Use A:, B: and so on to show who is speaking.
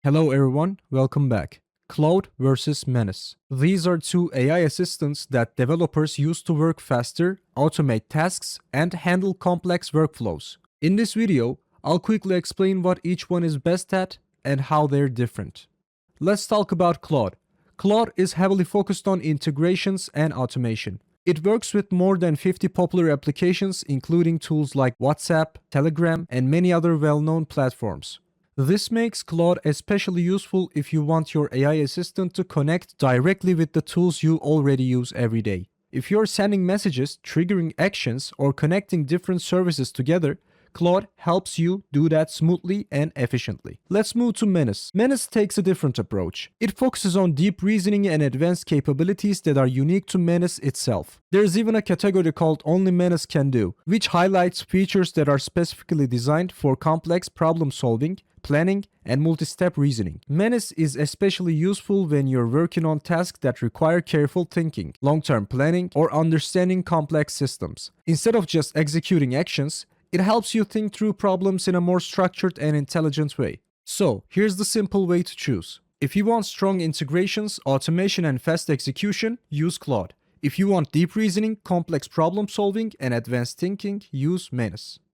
A: Hello everyone, welcome back. Claude versus Menace. These are two AI assistants that developers use to work faster, automate tasks, and handle complex workflows. In this video, I'll quickly explain what each one is best at and how they're different. Let's talk about Claude. Claude is heavily focused on integrations and automation. It works with more than 50 popular applications, including tools like WhatsApp, Telegram, and many other well-known platforms. This makes Claude especially useful if you want your AI assistant to connect directly with the tools you already use every day. If you're sending messages, triggering actions, or connecting different services together, Claude helps you do that smoothly and efficiently. Let's move to Menace. Menace takes a different approach. It focuses on deep reasoning and advanced capabilities that are unique to Menace itself. There's even a category called Only Menace Can Do, which highlights features that are specifically designed for complex problem solving, planning, and multi-step reasoning. Menace is especially useful when you're working on tasks that require careful thinking, long-term planning, or understanding complex systems. Instead of just executing actions, it helps you think through problems in a more structured and intelligent way. So, here's the simple way to choose. If you want strong integrations, automation, and fast execution, use Claude. If you want deep reasoning, complex problem solving, and advanced thinking, use Menace.